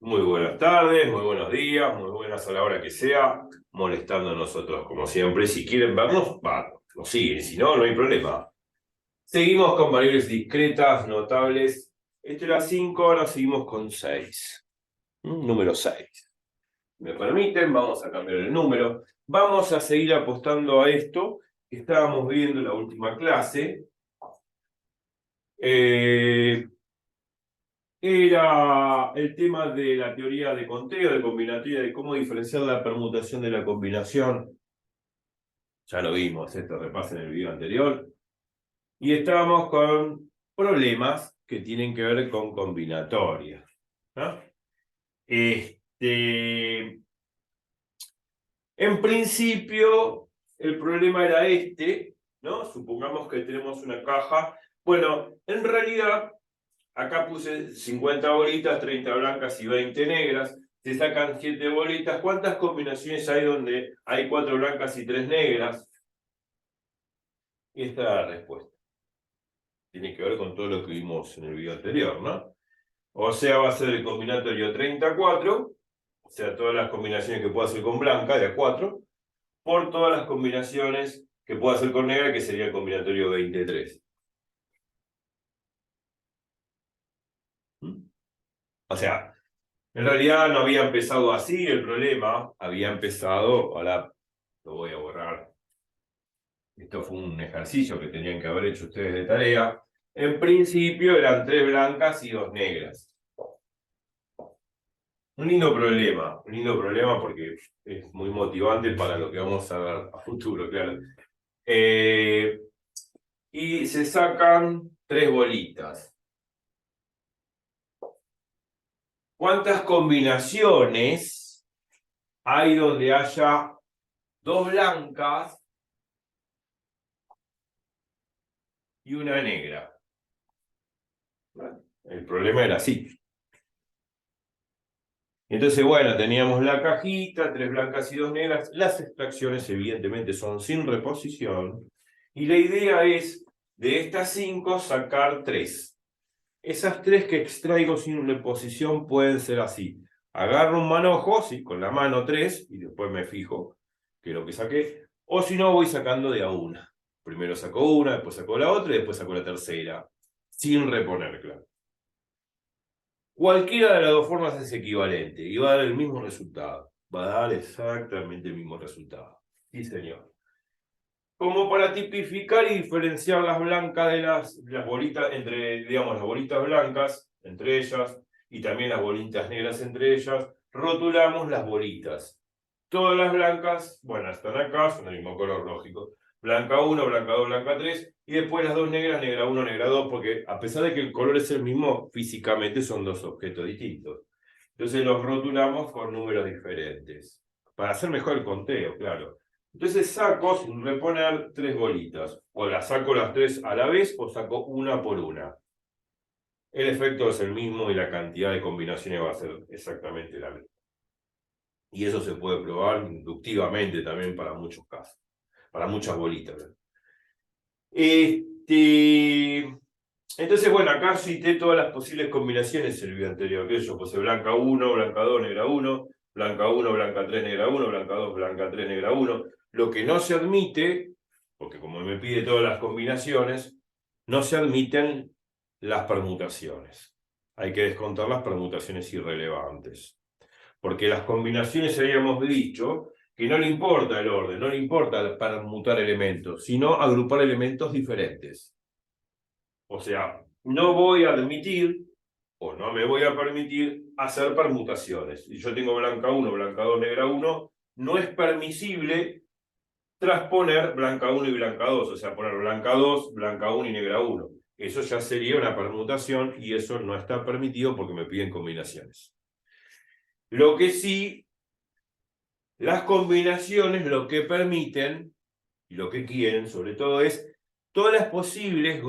Muy buenas tardes, muy buenos días, muy buenas a la hora que sea, molestando a nosotros como siempre. Si quieren vernos, nos siguen, si no, no hay problema. Seguimos con variables discretas, notables. Este era 5, ahora seguimos con 6. Número 6. ¿Me permiten? Vamos a cambiar el número. Vamos a seguir apostando a esto que estábamos viendo en la última clase. Era el tema de la teoría de conteo, de combinatoria, de cómo diferenciar la permutación de la combinación. Ya lo vimos, esto repasa en el video anterior. Y estábamos con problemas que tienen que ver con combinatorias, ¿no? En principio, el problema era este, ¿no? Supongamos que tenemos una caja. Bueno, en realidad, acá puse 50 bolitas, 30 blancas y 20 negras. Se sacan 7 bolitas. ¿Cuántas combinaciones hay donde hay 4 blancas y 3 negras? Y esta es la respuesta. Tiene que ver con todo lo que vimos en el video anterior, ¿no? O sea, va a ser el combinatorio 34, o sea, todas las combinaciones que puedo hacer con blanca, de a 4, por todas las combinaciones que puedo hacer con negra, que sería el combinatorio 23. O sea, en realidad no había empezado así el problema, había empezado, ahora lo voy a borrar. Esto fue un ejercicio que tenían que haber hecho ustedes de tarea. En principio eran 3 blancas y 2 negras. Un lindo problema porque es muy motivante para lo que vamos a ver a futuro, claro. Y se sacan 3 bolitas. ¿Cuántas combinaciones hay donde haya 2 blancas y una negra? El problema era así. Entonces, bueno, teníamos la cajita, 3 blancas y 2 negras. Las extracciones, evidentemente, son sin reposición. Y la idea es, de estas 5, sacar 3. Esas 3 que extraigo sin reposición pueden ser así. Agarro un manojo, sí, con la mano 3, y después me fijo que es lo que saqué. O si no, voy sacando de a una. Primero saco una, después saco la otra y después saco la tercera. Sin reponer, claro. Cualquiera de las dos formas es equivalente y va a dar el mismo resultado. Va a dar exactamente el mismo resultado. Sí, señor. Como para tipificar y diferenciar las blancas de las bolitas, entre, digamos, las bolitas blancas entre ellas y también las bolitas negras entre ellas, rotulamos las bolitas. Todas las blancas, bueno, están acá, son del mismo color, lógico. Blanca 1, blanca 2, blanca 3, y después las dos negras, negra 1, negra 2, porque a pesar de que el color es el mismo, físicamente son dos objetos distintos. Entonces los rotulamos con números diferentes, para hacer mejor el conteo, claro. Entonces saco, sin reponer, 3 bolitas. O las saco las 3 a la vez, o saco una por una. El efecto es el mismo y la cantidad de combinaciones va a ser exactamente la misma. Y eso se puede probar inductivamente también para muchos casos, para muchas bolitas. Entonces, bueno, acá cité todas las posibles combinaciones en el video anterior, que yo puse blanca 1, blanca 2, negra 1, blanca 1, blanca 3, negra 1, blanca 2, blanca 3, negra 1. Lo que no se admite, porque como me pide todas las combinaciones, no se admiten las permutaciones. Hay que descontar las permutaciones irrelevantes. Porque las combinaciones habíamos dicho que no le importa el orden, no le importa permutar elementos, sino agrupar elementos diferentes. O sea, no voy a admitir o no me voy a permitir hacer permutaciones. Si yo tengo blanca 1, blanca 2, negra 1, no es permisible transponer blanca 1 y blanca 2, o sea, poner blanca 2, blanca 1 y negra 1. Eso ya sería una permutación y eso no está permitido porque me piden combinaciones. Lo que sí, las combinaciones lo que permiten y lo que quieren sobre todo es todas los posibles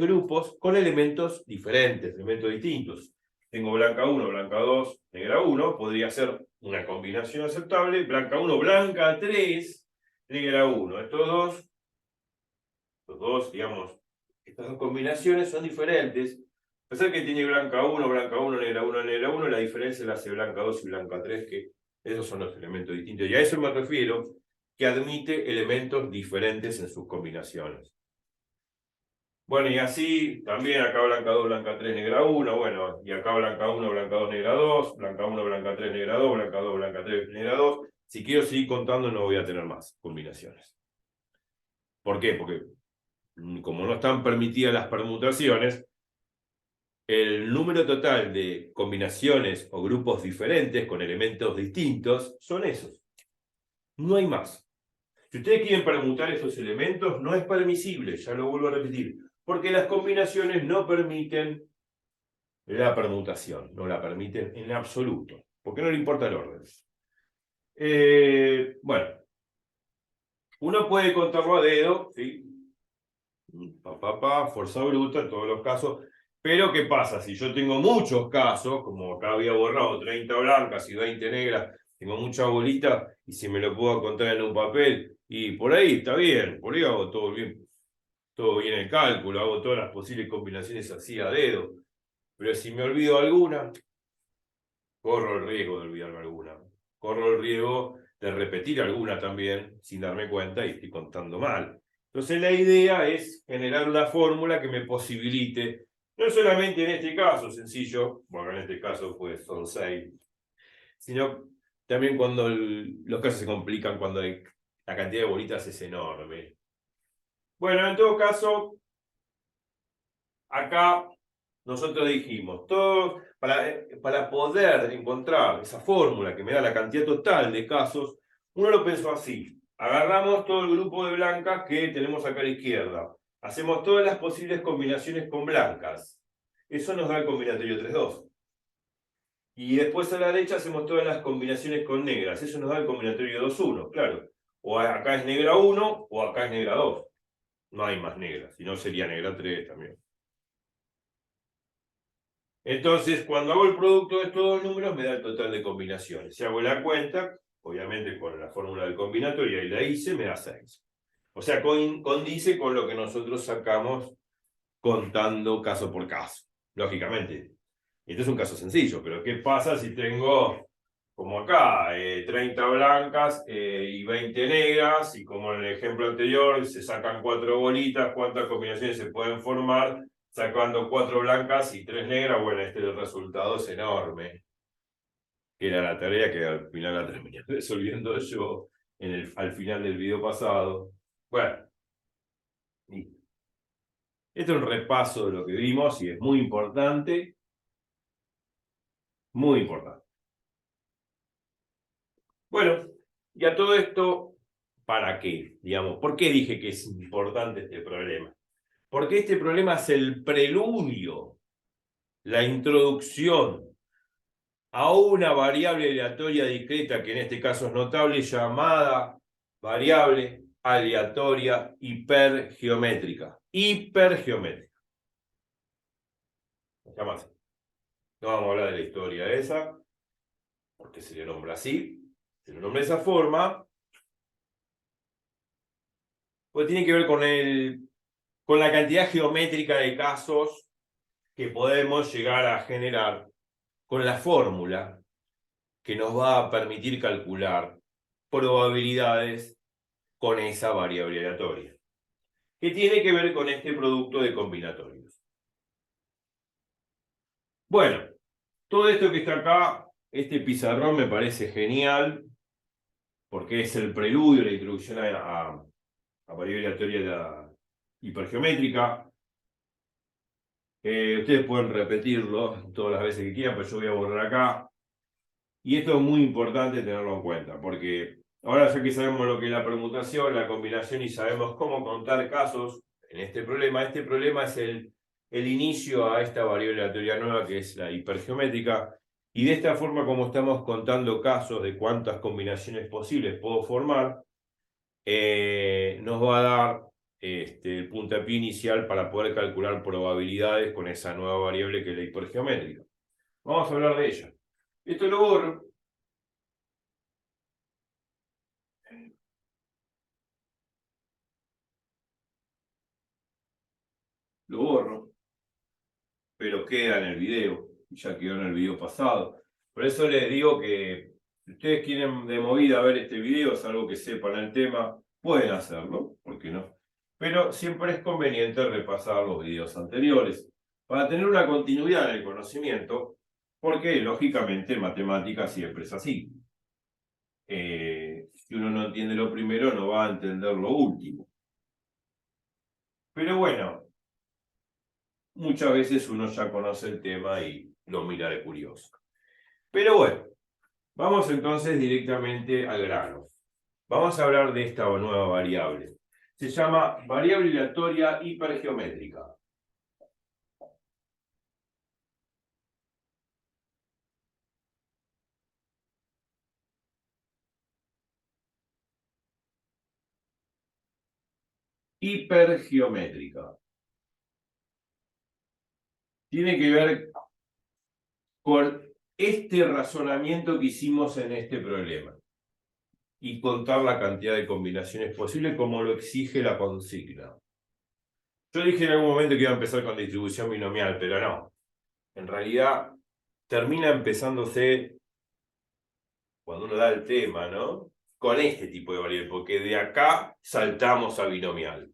grupos con elementos diferentes, elementos distintos. Tengo blanca 1, blanca 2, negra 1, podría ser una combinación aceptable, blanca 1, blanca 3, negra 1. Estos dos, digamos, estas dos combinaciones son diferentes, A pesar que tiene blanca 1, negra 1, negra 1, la diferencia la hace blanca 2 y blanca 3, que esos son los elementos distintos. Y a eso me refiero, que admite elementos diferentes en sus combinaciones. Bueno, y así también acá blanca 2, blanca 3, negra 1, bueno, y acá blanca 1, blanca 2, negra 2, blanca 1, blanca 3, negra 2, blanca 2, blanca 3, negra 2. Si quiero seguir contando no voy a tener más combinaciones. ¿Por qué? Porque como no están permitidas las permutaciones, el número total de combinaciones o grupos diferentes con elementos distintos son esos. No hay más. Si ustedes quieren permutar esos elementos, no es permisible, ya lo vuelvo a repetir, porque las combinaciones no permiten la permutación, no la permiten en absoluto, porque no le importa el orden. Bueno, uno puede contarlo a dedo, ¿sí? Fuerza bruta en todos los casos, pero ¿qué pasa? Si yo tengo muchos casos, como acá había borrado 30 blancas y 20 negras, tengo mucha bolita y si me lo puedo contar en un papel, y por ahí está bien, por ahí hago todo bien el cálculo, hago todas las posibles combinaciones así a dedo, pero si me olvido alguna, corro el riesgo de olvidarme alguna, corro el riesgo de repetir alguna también sin darme cuenta y estoy contando mal. Entonces la idea es generar una fórmula que me posibilite, no solamente en este caso sencillo, bueno, en este caso pues son 6, sino también cuando los casos se complican, cuando la cantidad de bolitas es enorme. Bueno, en todo caso, acá nosotros dijimos, todo para poder encontrar esa fórmula que me da la cantidad total de casos, uno lo pensó así. Agarramos todo el grupo de blancas que tenemos acá a la izquierda. Hacemos todas las posibles combinaciones con blancas. Eso nos da el combinatorio 3-2. Y después a la derecha hacemos todas las combinaciones con negras. Eso nos da el combinatorio 2-1, claro. O acá es negra 1 o acá es negra 2. No hay más negras, si no sería negra 3 también. Entonces, cuando hago el producto de estos dos números, me da el total de combinaciones. Si hago la cuenta, obviamente con la fórmula del combinatorio, y la hice, me da 6. O sea, condice con lo que nosotros sacamos contando caso por caso, lógicamente. Este es un caso sencillo, pero ¿qué pasa si tengo, como acá, 30 blancas y 20 negras, y como en el ejemplo anterior se sacan 4 bolitas, ¿cuántas combinaciones se pueden formar? Sacando 4 blancas y 3 negras, bueno, el resultado es enorme. Que era la tarea que al final la terminé resolviendo yo al final del video pasado. Bueno, este es un repaso de lo que vimos y es muy importante. Muy importante. Bueno, y a todo esto, ¿para qué? Digamos, ¿por qué dije que es importante este problema? Porque este problema es el preludio, la introducción a una variable aleatoria discreta, que en este caso es notable, llamada variable aleatoria hipergeométrica. Hipergeométrica. Se llama así. No vamos a hablar de la historia esa, porque se le nombra así, se le nombra de esa forma, pues tiene que ver con la cantidad geométrica de casos que podemos llegar a generar con la fórmula que nos va a permitir calcular probabilidades con esa variable aleatoria, que tiene que ver con este producto de combinatorios. Bueno, todo esto que está acá, este pizarrón me parece genial, porque es el preludio, la introducción a variable aleatoria hipergeométrica. Ustedes pueden repetirlo todas las veces que quieran, pero yo voy a borrar acá. Y esto es muy importante tenerlo en cuenta, porque ahora ya que sabemos lo que es la permutación, la combinación y sabemos cómo contar casos en este problema es el inicio a esta variable aleatoria nueva que es la hipergeométrica. Y de esta forma, como estamos contando casos de cuántas combinaciones posibles puedo formar, nos va a dar el puntapié inicial para poder calcular probabilidades con esa nueva variable que es la hipergeométrica. Vamos a hablar de ella. Esto lo borro. Lo borro. pero queda en el video, ya quedó en el video pasado. Por eso les digo que si ustedes quieren de movida ver este video, es algo que sepan el tema, pueden hacerlo, ¿por qué no? Pero siempre es conveniente repasar los videos anteriores para tener una continuidad en el conocimiento, porque lógicamente en matemáticas siempre es así. Si uno no entiende lo primero, no va a entender lo último. Pero bueno, muchas veces uno ya conoce el tema y lo mira de curioso. Pero bueno, vamos entonces directamente al grano. Vamos a hablar de esta nueva variable. Se llama variable aleatoria hipergeométrica. Hipergeométrica. Tiene que ver con este razonamiento que hicimos en este problema y contar la cantidad de combinaciones posibles como lo exige la consigna. Yo dije en algún momento que iba a empezar con distribución binomial, pero no. En realidad termina empezándose cuando uno da el tema, ¿no? Con este tipo de variable, porque de acá saltamos a binomial.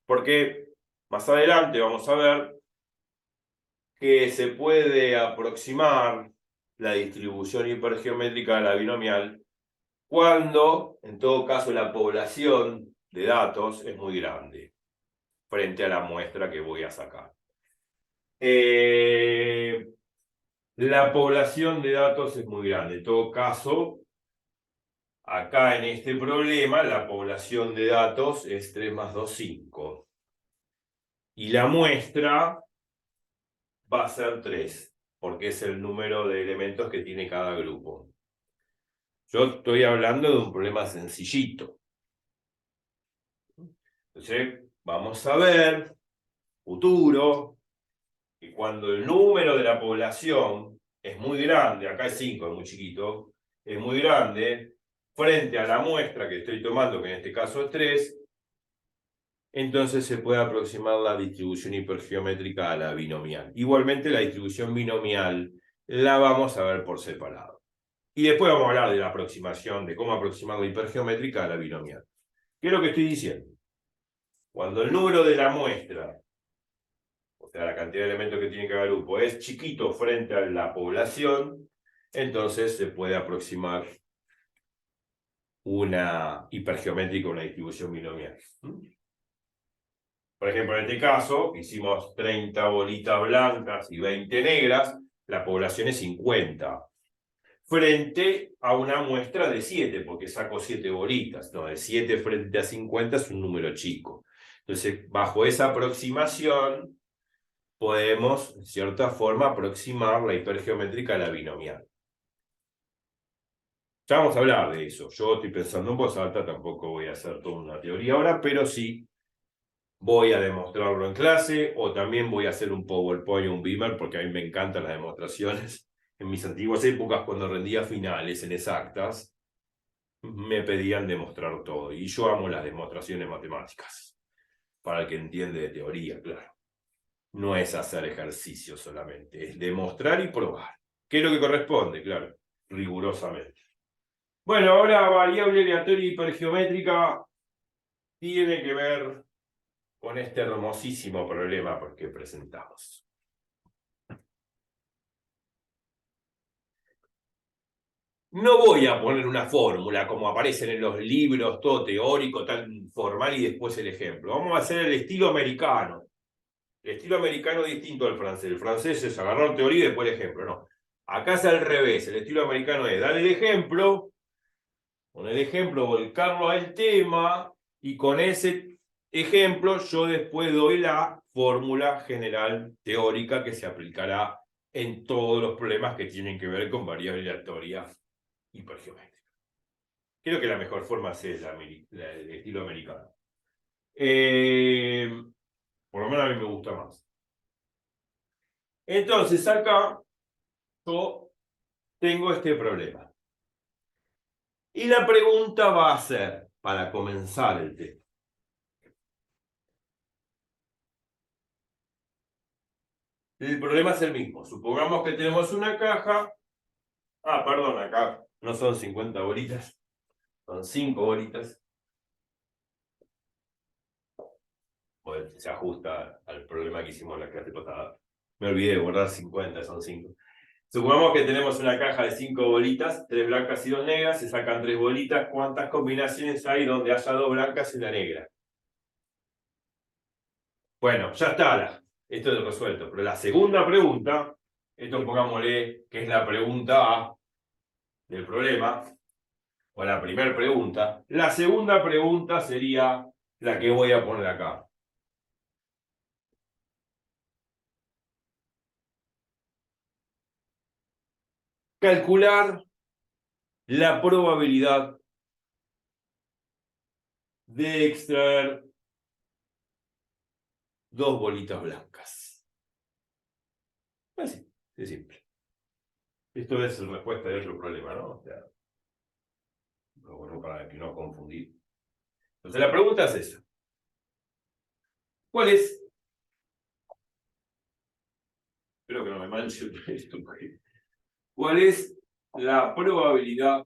Porque más adelante vamos a ver que se puede aproximar la distribución hipergeométrica a la binomial cuando, en todo caso, la población de datos es muy grande frente a la muestra que voy a sacar. La población de datos es muy grande. En todo caso, acá en este problema, la población de datos es 3 más 2, 5. Y la muestra va a ser 3, porque es el número de elementos que tiene cada grupo. Yo estoy hablando de un problema sencillito. Entonces, vamos a ver, futuro, que cuando el número de la población es muy grande, acá es 5, es muy chiquito, es muy grande, frente a la muestra que estoy tomando, que en este caso es 3, entonces se puede aproximar la distribución hipergeométrica a la binomial. Igualmente la distribución binomial la vamos a ver por separado. Y después vamos a hablar de la aproximación, de cómo aproximar la hipergeométrica a la binomial. ¿Qué es lo que estoy diciendo? Cuando el número de la muestra, o sea, la cantidad de elementos que tiene cada grupo, es chiquito frente a la población, entonces se puede aproximar una hipergeométrica, una distribución binomial. Por ejemplo, en este caso, hicimos 30 bolitas blancas y 20 negras, la población es 50. Frente a una muestra de 7, porque saco 7 bolitas. No, de 7 frente a 50 es un número chico. Entonces, bajo esa aproximación, podemos, en cierta forma, aproximar la hipergeométrica a la binomial. Ya vamos a hablar de eso. Yo estoy pensando en voz alta, tampoco voy a hacer toda una teoría ahora, pero sí voy a demostrarlo en clase, o también voy a hacer un PowerPoint o un Beamer, porque a mí me encantan las demostraciones. En mis antiguas épocas, cuando rendía finales en exactas, me pedían demostrar todo. Y yo amo las demostraciones matemáticas. Para el que entiende de teoría, claro. No es hacer ejercicio solamente, es demostrar y probar. ¿Qué es lo que corresponde? Claro, rigurosamente. Bueno, ahora variable aleatoria hipergeométrica tiene que ver con este hermosísimo problema que presentamos. No voy a poner una fórmula como aparecen en los libros, todo teórico, tan formal y después el ejemplo. Vamos a hacer el estilo americano. El estilo americano es distinto al francés. El francés es agarrar teoría y después el ejemplo. No. Acá es al revés. El estilo americano es dar el ejemplo, con el ejemplo volcarlo al tema y con ese ejemplo yo después doy la fórmula general teórica que se aplicará en todos los problemas que tienen que ver con variable aleatoria hipergeométrica. Creo que la mejor forma es el estilo americano. Por lo menos a mí me gusta más. Entonces acá yo tengo este problema. Y la pregunta va a ser, para comenzar el tema, El problema es el mismo. Supongamos que tenemos una caja. Ah, perdón, acá no son 50 bolitas, son 5 bolitas. Pues se ajusta al problema que hicimos en la clase pasada. Me olvidé de guardar 50, son 5. Supongamos que tenemos una caja de 5 bolitas, 3 blancas y 2 negras, se sacan 3 bolitas. ¿Cuántas combinaciones hay donde haya 2 blancas y una negra? Bueno, ya está, esto es resuelto. Pero la segunda pregunta, esto pongámosle que es la pregunta A del problema, o la primera pregunta. La segunda pregunta sería la que voy a poner acá. Calcular la probabilidad de extraer 2 bolitas blancas. Así, es simple. Esto es la respuesta de otro problema, ¿no? O sea, bueno, para que no confundir. Entonces la pregunta es esa. ¿Cuál es? Espero que no me manche esto. ¿Cuál es la probabilidad,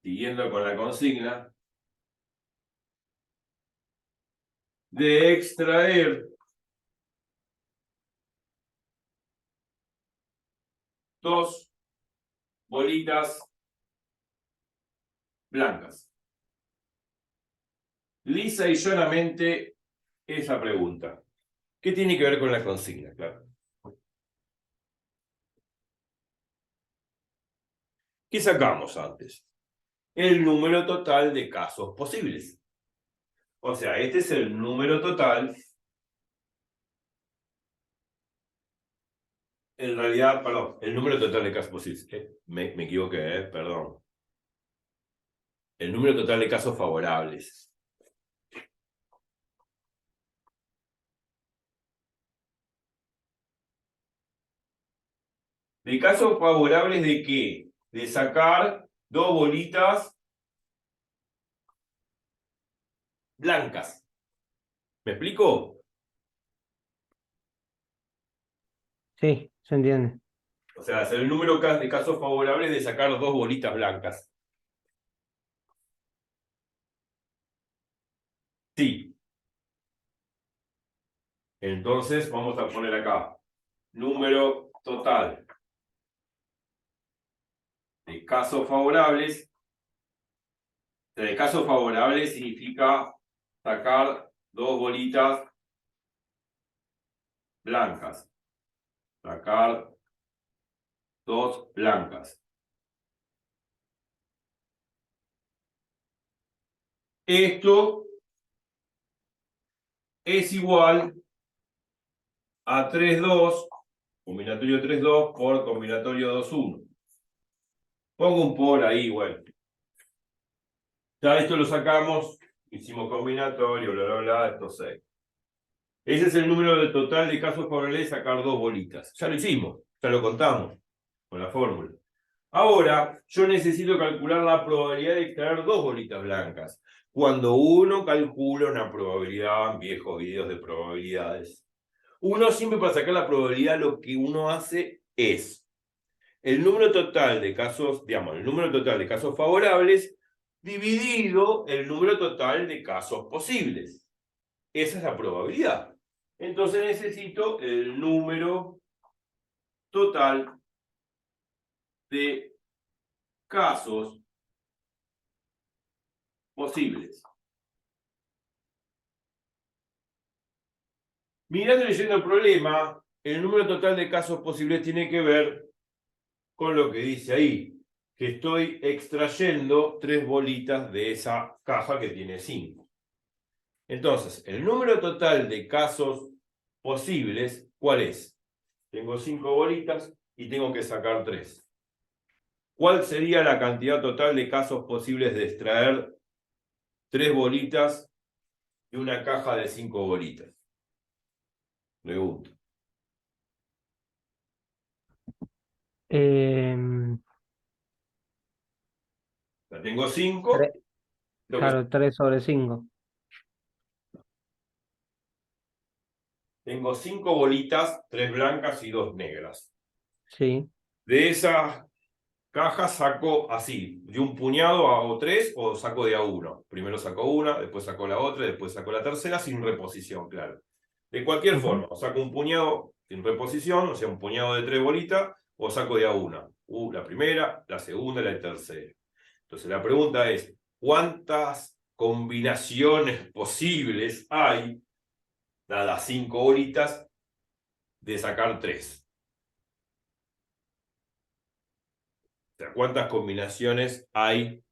siguiendo con la consigna, de extraer 2 bolitas blancas? Lisa y llanamente esa pregunta. ¿Qué tiene que ver con la consigna? Claro. ¿Qué sacamos antes? El número total de casos posibles. O sea, este es el número total. En realidad, perdón, el número total de casos posibles. Me equivoqué, perdón. El número total de casos favorables. ¿De casos favorables de qué? De sacar 2 bolitas blancas. ¿Me explico? Sí, se entiende. O sea, es el número de casos favorables de sacar 2 bolitas blancas. Sí. Entonces vamos a poner acá número total de casos favorables. De casos favorables significa sacar 2 bolitas blancas. Sacar 2 blancas. Esto es igual a 3,2, combinatorio 3,2 por combinatorio 2,1. Pongo un por ahí, bueno. Ya esto lo sacamos, hicimos combinatorio, bla, bla, bla, esto 6. Ese es el número total de casos favorables de sacar 2 bolitas. Ya lo hicimos, ya lo contamos con la fórmula. Ahora, yo necesito calcular la probabilidad de extraer 2 bolitas blancas. Cuando uno calcula una probabilidad, viejos videos de probabilidades, uno siempre para sacar la probabilidad lo que uno hace es el número total de casos, digamos, el número total de casos favorables dividido el número total de casos posibles. Esa es la probabilidad. Entonces necesito el número total de casos posibles. Mirando y leyendo el problema, el número total de casos posibles tiene que ver con lo que dice ahí, que estoy extrayendo 3 bolitas de esa caja que tiene 5. Entonces, el número total de casos posibles, ¿cuál es? Tengo 5 bolitas y tengo que sacar 3. ¿Cuál sería la cantidad total de casos posibles de extraer 3 bolitas de una caja de 5 bolitas? Pregunto. Ya tengo 5. Claro, 3 sobre 5. tengo 5 bolitas, 3 blancas y 2 negras. Sí. De esas cajas saco así, de un puñado hago 3 o saco de a 1. Primero saco una, después saco la otra, después saco la tercera sin reposición, claro. De cualquier Ujú. forma, saco un puñado sin reposición, o sea, un puñado de 3 bolitas, o saco de a una. La primera, la segunda y la tercera. Entonces la pregunta es, ¿cuántas combinaciones posibles hay, dadas 5 bolitas, de sacar 3? O sea, ¿cuántas combinaciones hay,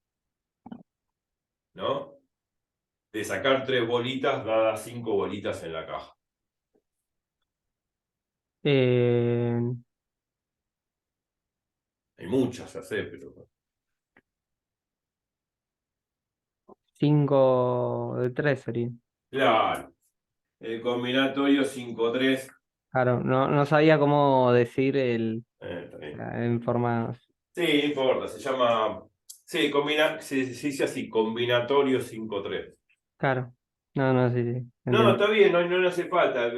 ¿no?, de sacar 3 bolitas dadas 5 bolitas en la caja? Eh, Hay muchas, ya sé, pero... 5 de 3 sería. Claro, el combinatorio 5-3. Claro, no sabía cómo decir Está bien. en forma. Sí, no importa, se llama... Sí, se dice así, combinatorio 5-3. Claro. No, sí, sí, No, entiendo. está bien, no le hace falta.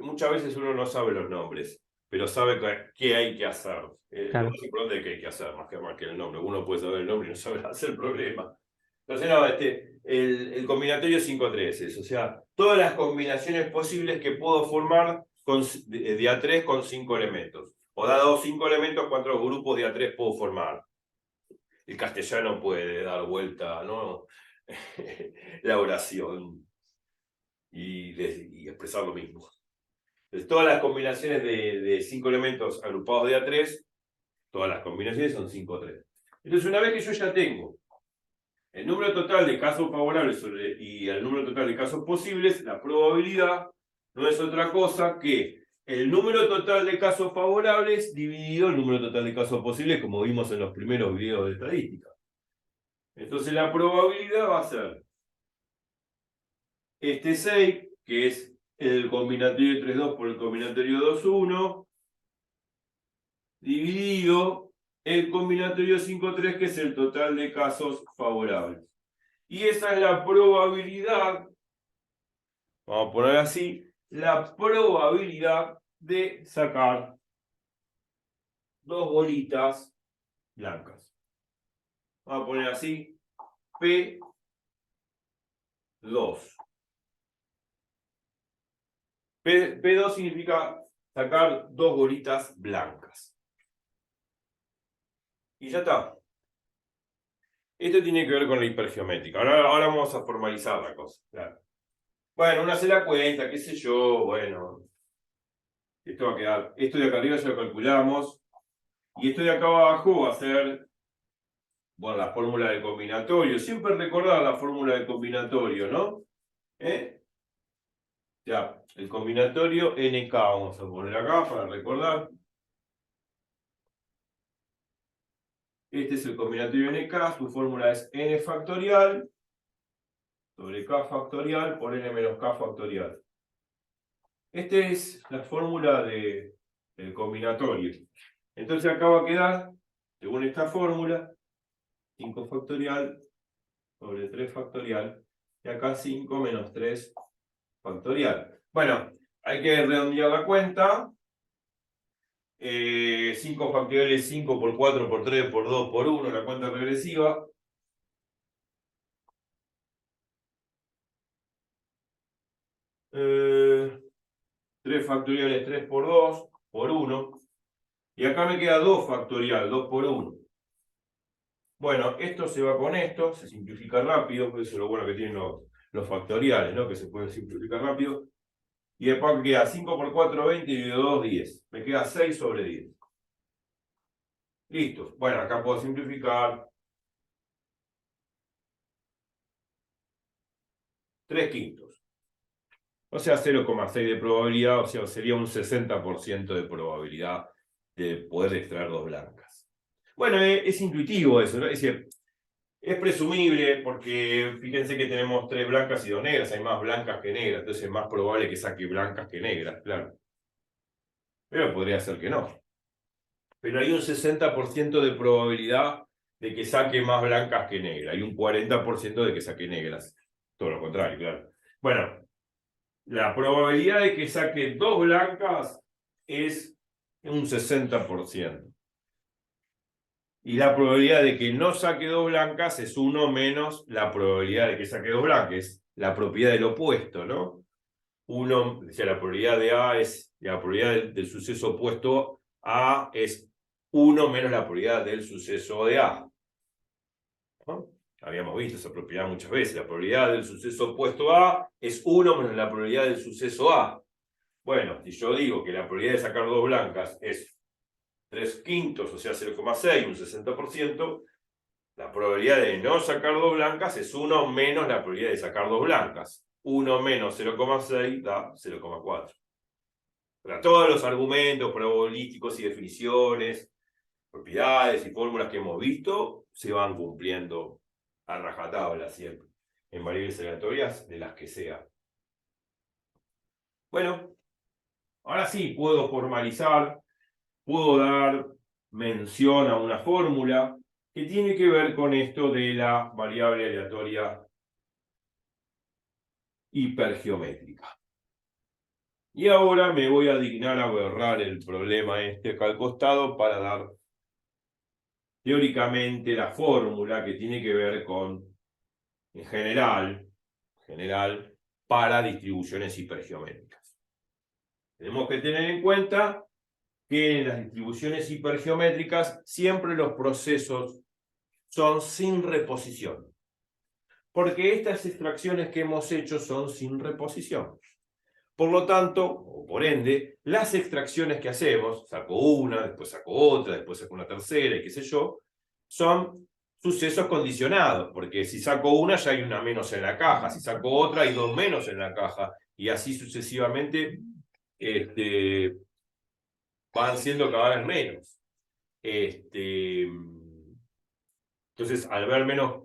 Muchas veces uno no sabe los nombres, pero sabe qué hay que hacer. Lo Claro. más importante es qué hay que hacer, más que el nombre. Uno puede saber el nombre y no saber hacer el problema. Entonces, no, el combinatorio 5-3 es, o sea, todas las combinaciones posibles que puedo formar de A3 con 5 elementos. O dado 5 elementos, ¿cuántos grupos de A3 puedo formar? El castellano puede dar vuelta, ¿no? La oración y expresar lo mismo. Entonces, todas las combinaciones de 5 elementos agrupados de A3, todas las combinaciones son 5-3. Entonces, una vez que yo ya tengo el número total de casos favorables y el número total de casos posibles, la probabilidad no es otra cosa que el número total de casos favorables dividido el número total de casos posibles, como vimos en los primeros videos de estadística. Entonces, la probabilidad va a ser este 6, que es el combinatorio 3-2 por el combinatorio 2-1, dividido el combinatorio 5-3, que es el total de casos favorables. Y esa es la probabilidad, vamos a poner así, la probabilidad de sacar 2 bolitas blancas. Vamos a poner así, P2. P2 significa sacar 2 bolitas blancas. Y ya está. Esto tiene que ver con la hipergeométrica. Ahora vamos a formalizar la cosa. Claro. Bueno, una se la cuenta, qué sé yo, bueno. Esto va a quedar. Esto de acá arriba ya lo calculamos. Y esto de acá abajo va a ser, bueno, la fórmula del combinatorio. Siempre recordar la fórmula del combinatorio, ¿no? Ya, el combinatorio NK vamos a poner acá para recordar. Este es el combinatorio NK, su fórmula es n factorial sobre k factorial por n menos k factorial. Esta es la fórmula del combinatorio. Entonces acá va a quedar, según esta fórmula, 5 factorial sobre 3 factorial, y acá 5 menos 3 factorial. Bueno, hay que redondear la cuenta. 5 factorial es 5 por 4 por 3 por 2 por 1, la cuenta regresiva. Eh, 3 factorial es 3 por 2 por 1. Y acá me queda 2 factorial, 2 por 1. Bueno, esto se va con esto, se simplifica rápido, por eso es lo bueno que tienen los factoriales, ¿no? Que se pueden simplificar rápido. Y después me queda 5 por 4, 20, y dividido 2, 10. Me queda 6 sobre 10. Listo. Bueno, acá puedo simplificar. 3 quintos. O sea, 0,6 de probabilidad, o sea, sería un 60% de probabilidad de poder extraer 2 blancas. Bueno, es intuitivo eso, ¿no? Es decir, es presumible porque fíjense que tenemos 3 blancas y 2 negras, hay más blancas que negras, entonces es más probable que saque blancas que negras, claro. Pero podría ser que no. Pero hay un 60% de probabilidad de que saque más blancas que negras, y un 40% de que saque negras. Todo lo contrario, claro. Bueno, la probabilidad de que saque 2 blancas es un 60%. Y la probabilidad de que no saque 2 blancas es 1 menos la probabilidad de que saque 2 blancas, es la propiedad del opuesto, ¿no? O sea, la probabilidad de A es, la probabilidad del suceso opuesto A es 1 menos la probabilidad del suceso de A, ¿no? Habíamos visto esa propiedad muchas veces. La probabilidad del suceso opuesto A es 1 menos la probabilidad del suceso A. Bueno, si yo digo que la probabilidad de sacar 2 blancas es 3/5, o sea, 0,6, un 60%, la probabilidad de no sacar 2 blancas es 1 menos la probabilidad de sacar 2 blancas. 1 menos 0,6 da 0,4. Para todos los argumentos probabilísticos y definiciones, propiedades y fórmulas que hemos visto, se van cumpliendo a rajatabla siempre, en variables aleatorias de las que sea. Bueno, ahora sí puedo formalizar, puedo dar mención a una fórmula que tiene que ver con esto de la variable aleatoria hipergeométrica. Y ahora me voy a dignar a borrar el problema este acá al costado para dar teóricamente la fórmula que tiene que ver con, en general, para distribuciones hipergeométricas. Tenemos que tener en cuenta que en las distribuciones hipergeométricas siempre los procesos son sin reposición, porque estas extracciones que hemos hecho son sin reposición. Por lo tanto, o por ende, las extracciones que hacemos, saco una, después saco otra, después saco una tercera y qué sé yo, son sucesos condicionados, porque si saco una ya hay una menos en la caja, si saco otra hay 2 menos en la caja, y así sucesivamente van siendo cada vez menos. Entonces, al ver menos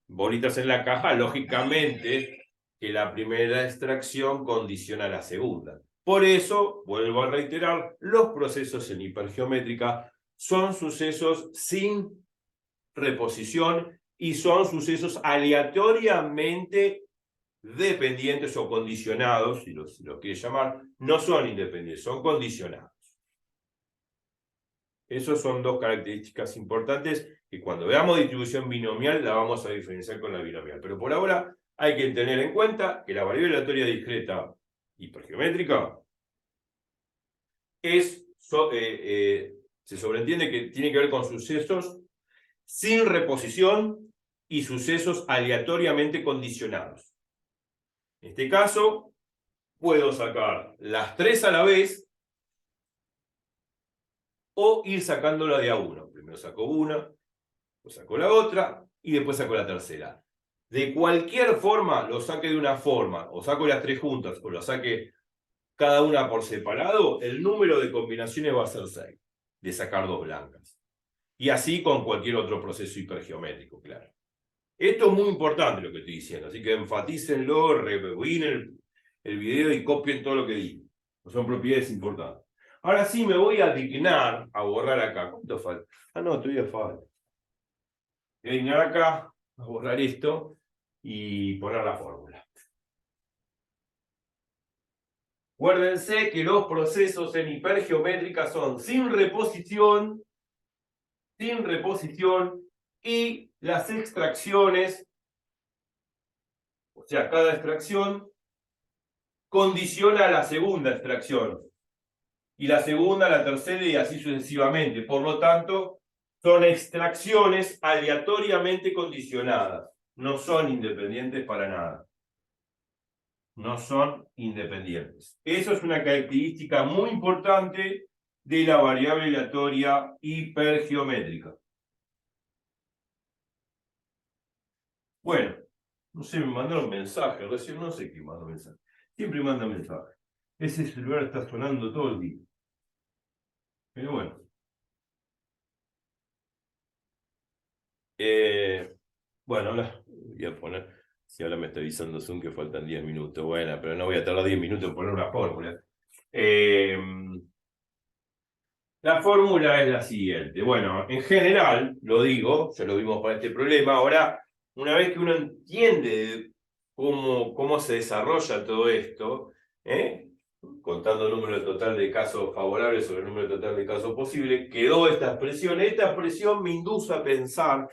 bolitas en la caja, lógicamente que la primera extracción condiciona a la segunda. Por eso, vuelvo a reiterar, los procesos en hipergeométrica son sucesos sin reposición y son sucesos aleatoriamente dependientes o condicionados, si lo quieres llamar, no son independientes, son condicionados. Esas son dos características importantes que cuando veamos distribución binomial la vamos a diferenciar con la binomial. Pero por ahora hay que tener en cuenta que la variable aleatoria discreta hipergeométrica se sobreentiende que tiene que ver con sucesos sin reposición y sucesos aleatoriamente condicionados. En este caso, puedo sacar las 3 a la vez o ir sacándola de a uno. Primero saco una, después saco la otra y después saco la tercera. De cualquier forma, lo saque de una forma, o saco las 3 juntas, o lo saque cada una por separado, el número de combinaciones va a ser 6, de sacar 2 blancas. Y así con cualquier otro proceso hipergeométrico, claro. Esto es muy importante lo que estoy diciendo, así que enfatícenlo, rebobinen el video y copien todo lo que digo. Son propiedades importantes. Ahora sí me voy a dignar a borrar acá. ¿Cuánto falta? Ah, no, todavía falta. Voy a dignar acá, a borrar esto y poner la fórmula. Acuérdense que los procesos en hipergeométrica son sin reposición y las extracciones, o sea, cada extracción condiciona a la segunda extracción y la segunda a la tercera y así sucesivamente. Por lo tanto, son extracciones aleatoriamente condicionadas, no son independientes para nada. No son independientes. Eso es una característica muy importante de la variable aleatoria hipergeométrica. Bueno, no sé, me mandaron mensaje, recién no sé quién mandó mensaje. Siempre manda mensaje. Ese celular está sonando todo el día. Pero bueno. Bueno, ahora voy a poner, si ahora me está avisando Zoom que faltan 10 minutos, bueno, pero no voy a tardar 10 minutos en poner una fórmula. La fórmula es la siguiente. Bueno, en general, lo digo, ya lo vimos para este problema, ahora, una vez que uno entiende cómo se desarrolla todo esto, ¿eh? Contando el número total de casos favorables sobre el número total de casos posibles, quedó esta expresión. Esta expresión me induce a pensar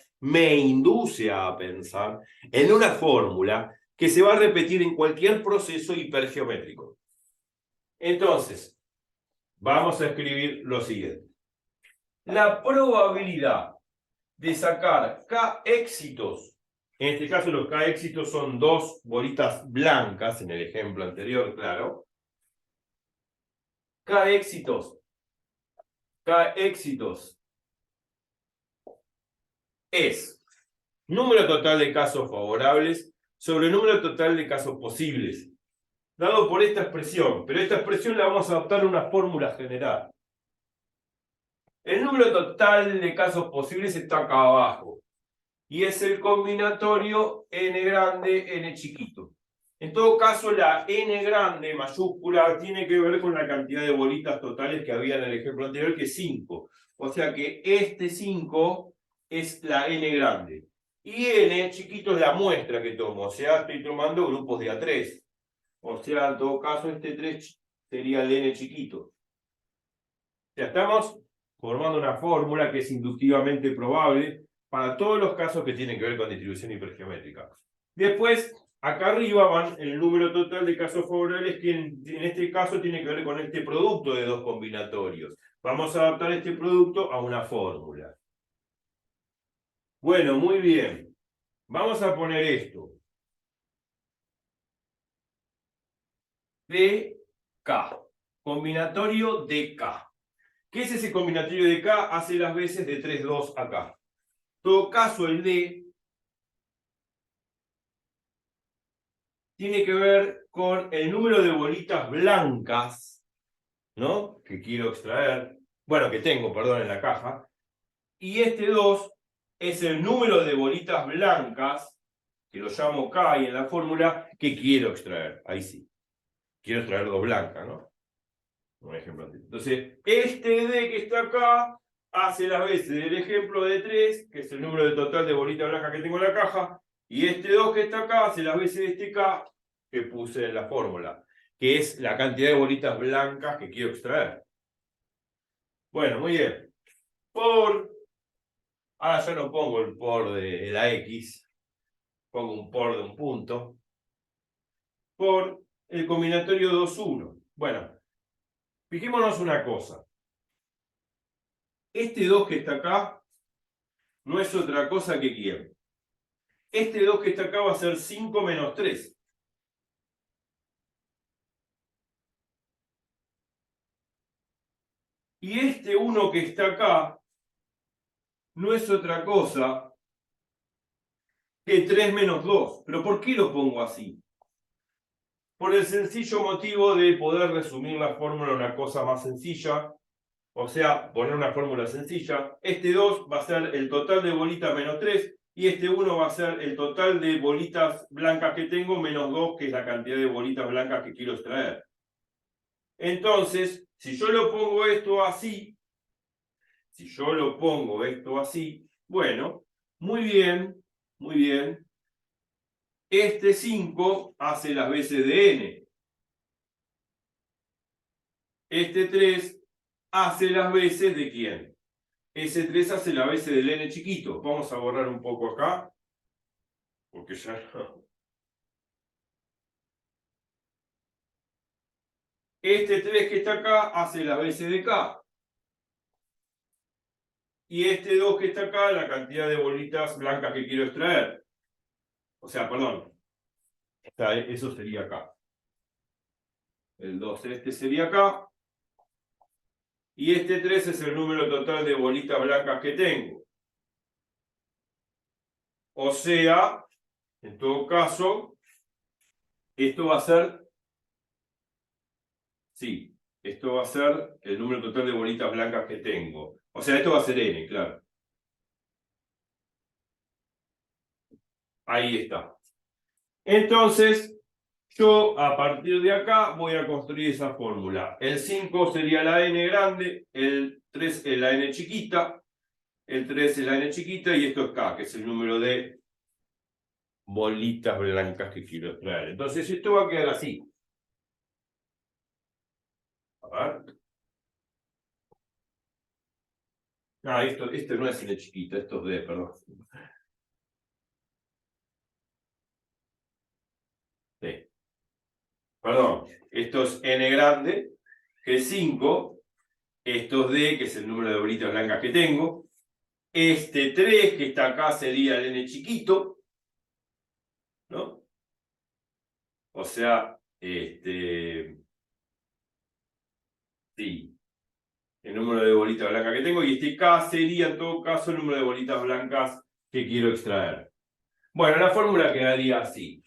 en una fórmula que se va a repetir en cualquier proceso hipergeométrico. Entonces, vamos a escribir lo siguiente. La probabilidad de sacar K éxitos, en este caso los K éxitos son dos bolitas blancas, en el ejemplo anterior, claro. K éxitos es número total de casos favorables sobre el número total de casos posibles, dado por esta expresión, pero esta expresión la vamos a adaptar a una fórmula general. El número total de casos posibles está acá abajo, y es el combinatorio n grande, n chiquito. En todo caso, la n grande mayúscula tiene que ver con la cantidad de bolitas totales que había en el ejemplo anterior, que es 5. O sea que este 5 es la n grande. Y n chiquito es la muestra que tomo. O sea, estoy tomando grupos de A3. O sea, en todo caso, este 3 sería el n chiquito. O sea, estamos formando una fórmula que es inductivamente probable para todos los casos que tienen que ver con distribución hipergeométrica. Después, acá arriba van el número total de casos favorables, que en este caso tiene que ver con este producto de dos combinatorios. Vamos a adaptar este producto a una fórmula. Bueno, muy bien. Vamos a poner esto. DK. Combinatorio DK. ¿Qué es ese combinatorio de K? Hace las veces de 3, 2 acá. En todo caso, el D tiene que ver con el número de bolitas blancas, ¿no? Que quiero extraer. Bueno, que tengo, perdón, en la caja. Y este 2 es el número de bolitas blancas, que lo llamo K y en la fórmula, que quiero extraer. Ahí sí. Quiero extraer 2 blancas, ¿no? Un ejemplo anterior. Entonces, este D que está acá hace las veces del ejemplo de 3, que es el número de total de bolitas blancas que tengo en la caja, y este 2 que está acá hace las veces de este K que puse en la fórmula, que es la cantidad de bolitas blancas que quiero extraer. Bueno, muy bien. Ahora ya no pongo el por de la X, pongo un por de un punto, por el combinatorio 2, 1. Bueno, fijémonos una cosa. Este 2 que está acá no es otra cosa que ¿quién? Este 2 que está acá va a ser 5 menos 3. Y este 1 que está acá no es otra cosa que 3 menos 2. ¿Pero por qué lo pongo así? Por el sencillo motivo de poder resumir la fórmula a una cosa más sencilla. O sea, poner una fórmula sencilla. Este 2 va a ser el total de bolitas menos 3. Y este 1 va a ser el total de bolitas blancas que tengo menos 2, que es la cantidad de bolitas blancas que quiero extraer. Entonces, si yo lo pongo esto así, bueno, muy bien, muy bien. Este 5 hace las veces de n. Este 3 hace las veces de ¿quién? Ese 3 hace las veces del n chiquito. Vamos a borrar un poco acá, porque ya no. Este 3 que está acá hace las veces de k. Y este 2 que está acá, la cantidad de bolitas blancas que quiero extraer. O sea, perdón. Eso sería acá. El 2 este sería acá. Y este 3 es el número total de bolitas blancas que tengo. O sea, en todo caso, esto va a ser... Sí, esto va a ser el número total de bolitas blancas que tengo. O sea, esto va a ser n, claro. Ahí está. Entonces, yo a partir de acá voy a construir esa fórmula. El 5 sería la n grande, el 3 es la n chiquita, el 3 es la n chiquita y esto es k, que es el número de bolitas blancas que quiero extraer. Entonces esto va a quedar así. Ah, esto no es N chiquito, esto es D, perdón. D. Perdón, esto es N grande, que es 5. Esto es D, que es el número de bolitas blancas que tengo. Este 3 que está acá sería el N chiquito, ¿no? O sea, sí, el número de bolitas blancas que tengo. Y este K sería en todo caso el número de bolitas blancas que quiero extraer. Bueno, la fórmula quedaría así.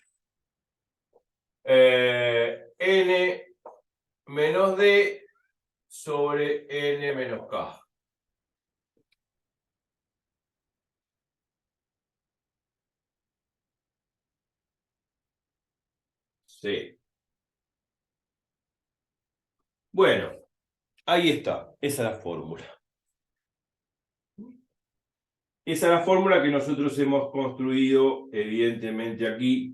N menos D sobre N menos K. Sí. Bueno, ahí está. Esa es la fórmula. Esa es la fórmula que nosotros hemos construido, evidentemente, aquí.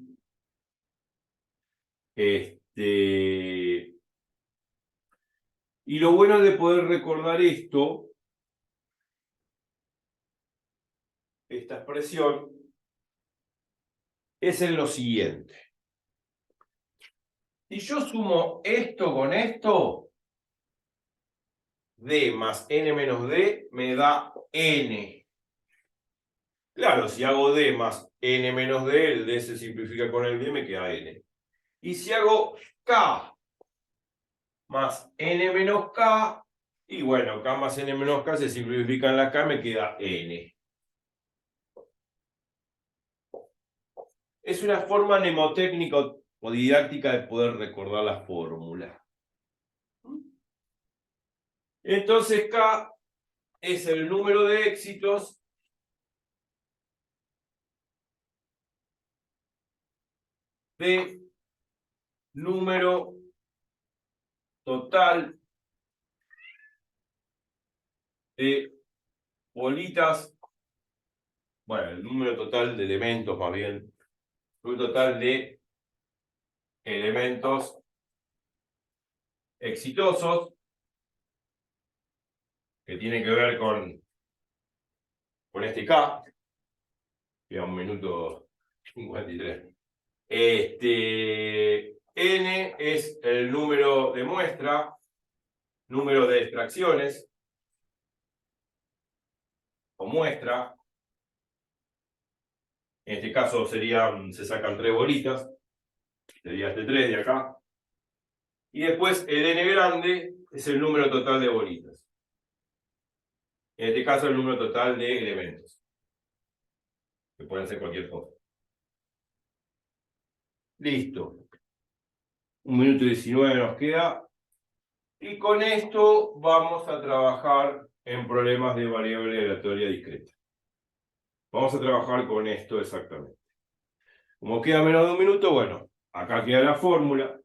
Y lo bueno de poder recordar esta expresión, es en lo siguiente. Si yo sumo esto con esto, D más N menos D me da N. Claro, si hago D más N menos D, el D se simplifica con el D, me queda N. Y si hago K más N menos K, y bueno, K más N menos K se simplifica en la K, me queda N. Es una forma mnemotécnica o didáctica de poder recordar la fórmula. Entonces K es el número de éxitos de número total de bolitas, bueno, el número total de elementos más bien, el número total de elementos exitosos, que tiene que ver con este K, queda 1 minuto 53. N es el número de muestra, número de extracciones, o muestra. En este caso se sacan 3 bolitas, sería este 3 de acá. Y después el N grande es el número total de bolitas. En este caso el número total de elementos, que pueden ser cualquier cosa. Listo. 1 minuto 19 nos queda. Y con esto vamos a trabajar en problemas de variable aleatoria discreta. Vamos a trabajar con esto exactamente. Como queda menos de 1 minuto, bueno, acá queda la fórmula.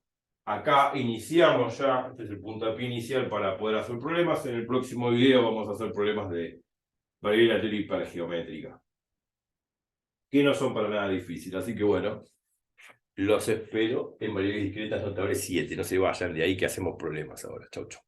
Acá iniciamos ya, este es el puntapié inicial para poder hacer problemas. En el próximo video vamos a hacer problemas de variable aleatoria hipergeométrica, que no son para nada difíciles. Así que bueno, los espero en variables discretas notables 7. No se vayan de ahí que hacemos problemas ahora. Chau, chau.